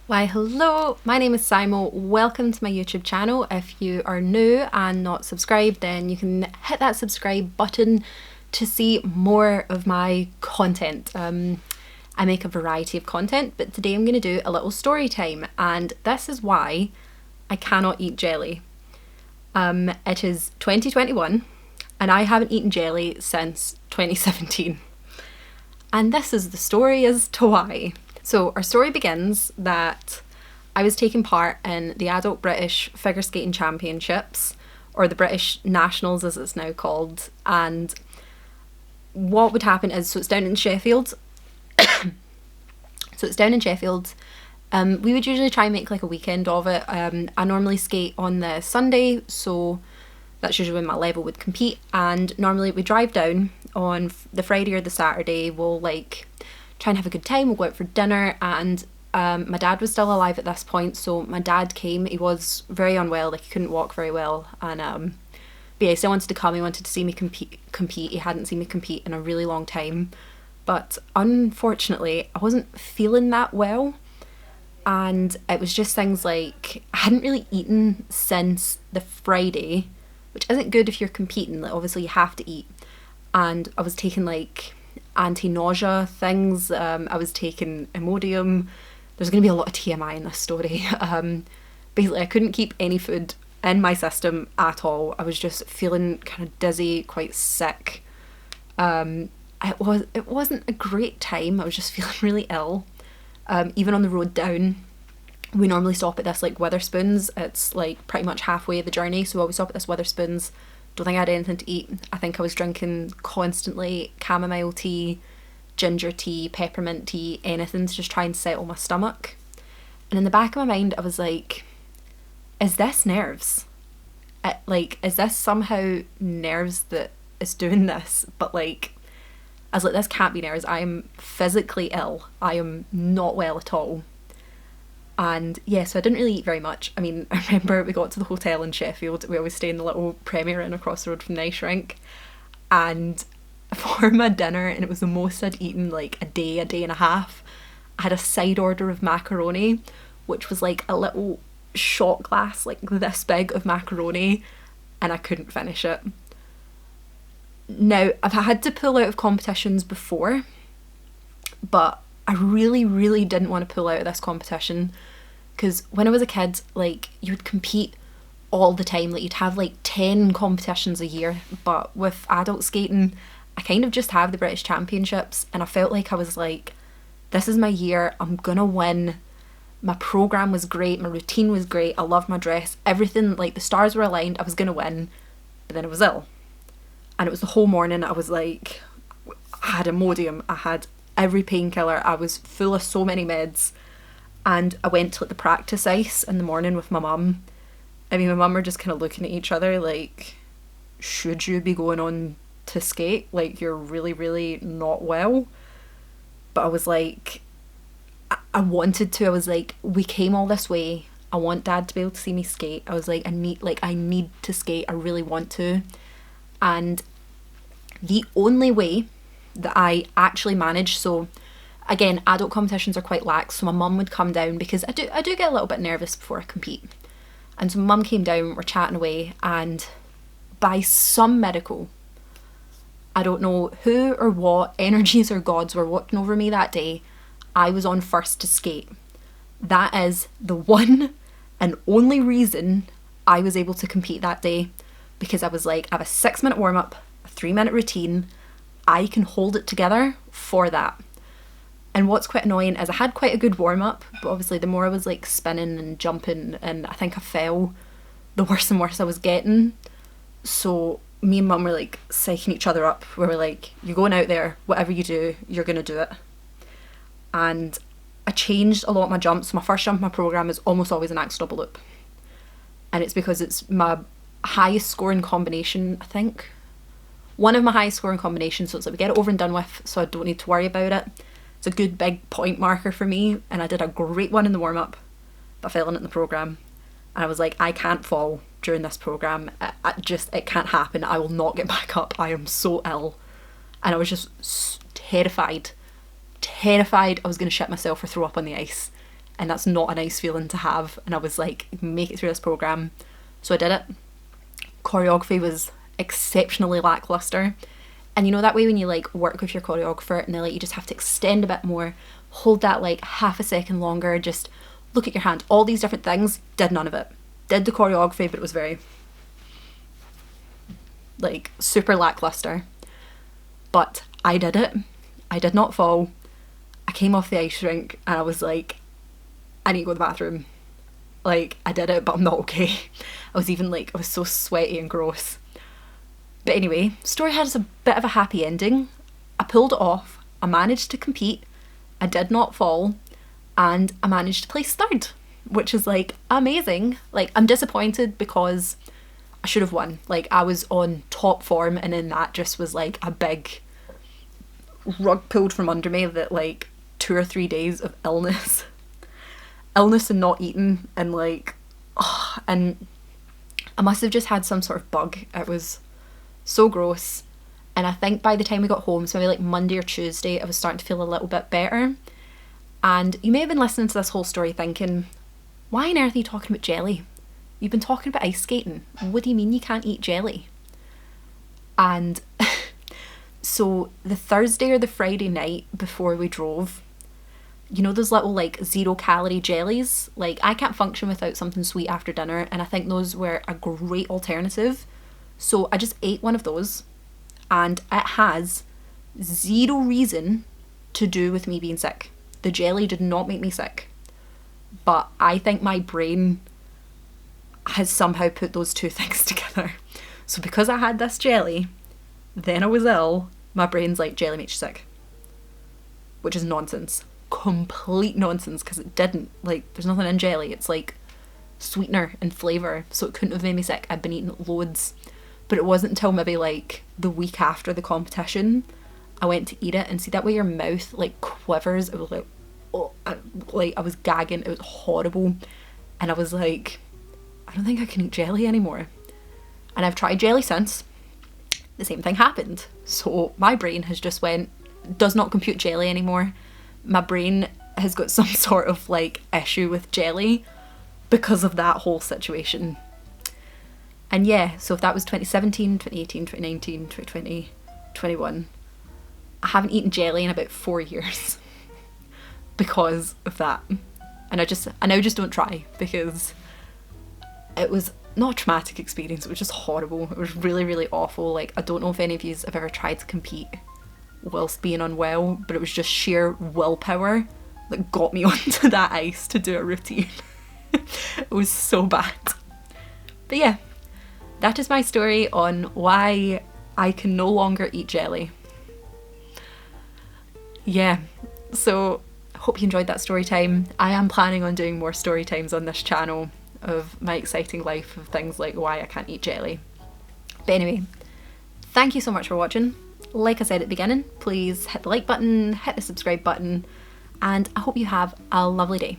Why, hello, my name is Simo. Welcome to my YouTube channel. If you are new and not subscribed, then you can hit that subscribe button to see more of my content. I make a variety of content, but today I'm going to do a little story time, and this is why I cannot eat jelly. It is 2021, and I haven't eaten jelly since 2017. And this is the story as to why. So our story begins that I was taking part in the Adult British Figure Skating Championships, or the British Nationals as it's now called, and what would happen is, so it's down in Sheffield. We would usually try and make like a weekend of it. I normally skate on the Sunday, so that's usually when my level would compete, and normally we drive down on the Friday or the Saturday. We'll like try and have a good time, we'll go out for dinner, and my dad was still alive at this point, so my dad came. He was very unwell, like he couldn't walk very well, and but yeah, he still wanted to come. He wanted to see me compete. He hadn't seen me compete in a really long time, but unfortunately I wasn't feeling that well, and it was just things like I hadn't really eaten since the Friday, which isn't good if you're competing. Like obviously you have to eat, and I was taking like anti-nausea things. I was taking Imodium. There's going to be a lot of TMI in this story. Basically, I couldn't keep any food in my system at all. I was just feeling kind of dizzy, quite sick. It wasn't a great time. I was just feeling really ill. Even on the road down, we normally stop at this like Witherspoons. It's like pretty much halfway the journey, so I always stop at this Witherspoons. Don't think I had anything to eat. I think I was drinking constantly chamomile tea, ginger tea, peppermint tea, anything to just try and settle my stomach. And in the back of my mind, I was like, is this nerves? Is this somehow nerves that is doing this? But like, I was like, this can't be nerves. I am physically ill. I am not well at all. And yeah, so I didn't really eat very much. I mean, I remember we got to the hotel in Sheffield. We always stay in the little Premier Inn across the road from the ice rink. And for my dinner, and it was the most I'd eaten like a day and a half, I had a side order of macaroni, which was like a little shot glass, like this big of macaroni, and I couldn't finish it. Now, I've had to pull out of competitions before, but I really, really didn't want to pull out of this competition, because when I was a kid, like, you would compete all the time. Like, you'd have like 10 competitions a year, but with adult skating, I kind of just have the British Championships, and I felt like I was like, this is my year, I'm gonna win. My programme was great, my routine was great, I loved my dress, everything, like the stars were aligned, I was gonna win. But then I was ill, and it was the whole morning. I was like, I had Imodium, I had every painkiller, I was full of so many meds, and I went to like the practice ice in the morning with my mum. I mean, my mum were just kind of looking at each other like, should you be going on to skate? Like, you're really, really not well. But I was like, I wanted to. I was like, we came all this way, I want Dad to be able to see me skate. I was like, I need to skate, I really want to. And the only way that I actually managed, so again, adult competitions are quite lax, so my mum would come down, because I do get a little bit nervous before I compete. And so my mum came down, we're chatting away, and by some miracle, I don't know who or what energies or gods were watching over me that day, I was on first to skate. That is the one and only reason I was able to compete that day, because I was like, I have a 6-minute warm-up, a 3-minute routine, I can hold it together for that. And what's quite annoying is I had quite a good warm-up, but obviously the more I was like spinning and jumping and I think I fell, the worse and worse I was getting. So me and mum were like psyching each other up. We were like, you're going out there, whatever you do, you're going to do it. And I changed a lot of my jumps. My first jump in my programme is almost always an axe double loop. And it's because it's my highest scoring combination, I think. One of my highest scoring combinations, so it's like we get it over and done with, so I don't need to worry about it. It's a good big point marker for me, and I did a great one in the warm-up, but I fell in it in the programme. And I was like, I can't fall during this programme. It can't happen. I will not get back up. I am so ill. And I was just terrified I was going to shit myself or throw up on the ice. and that's not a nice feeling to have. And I was like, make it through this programme. So I did it. Choreography was exceptionally lackluster. And you know that way when you like work with your choreographer and they're like, you just have to extend a bit more, hold that like half a second longer, just look at your hand, all these different things. Did none of it. Did the choreography, but it was very like super lackluster. But I did it. I did not fall. I came off the ice rink and I was like, I need to go to the bathroom. Like, I did it, but I'm not okay. I was so sweaty and gross. But anyway, story had a bit of a happy ending. I pulled it off. I managed to compete. I did not fall. And I managed to place third, which is like amazing. Like, I'm disappointed because I should have won. Like, I was on top form, and then that just was like a big rug pulled from under me that like 2 or 3 days of illness and not eating, and like, oh, and I must have just had some sort of bug. It was so gross. And I think by the time we got home, so maybe like Monday or Tuesday, I was starting to feel a little bit better. And you may have been listening to this whole story thinking, why on earth are you talking about jelly? You've been talking about ice skating. What do you mean you can't eat jelly? And so the Thursday or the Friday night before we drove, you know those little like 0-calorie jellies? Like, I can't function without something sweet after dinner, and I think those were a great alternative. So I just ate one of those, and it has zero reason to do with me being sick. The jelly did not make me sick, but I think my brain has somehow put those two things together. So because I had this jelly, then I was ill, my brain's like, jelly makes you sick. Which is nonsense. Complete nonsense, because it didn't. Like, there's nothing in jelly. It's like sweetener and flavour, so it couldn't have made me sick. I'd been eating loads. But it wasn't until maybe like the week after the competition I went to eat it, and see that way your mouth like quivers. It was like, oh, I was gagging. It was horrible. And I was like, I don't think I can eat jelly anymore. And I've tried jelly since. The same thing happened. So my brain has just does not compute jelly anymore. My brain has got some sort of like issue with jelly because of that whole situation. And yeah, so if that was 2017, 2018, 2019, 2020, 2021, I haven't eaten jelly in about 4 years because of that. And I now just don't try, because it was not a traumatic experience, it was just horrible. It was really, really awful. Like, I don't know if any of you have ever tried to compete whilst being unwell, but it was just sheer willpower that got me onto that ice to do a routine. It was so bad. But yeah, that is my story on why I can no longer eat jelly. Yeah, so I hope you enjoyed that story time. I am planning on doing more story times on this channel of my exciting life of things like why I can't eat jelly. But anyway, thank you so much for watching. Like I said at the beginning, please hit the like button, hit the subscribe button, and I hope you have a lovely day.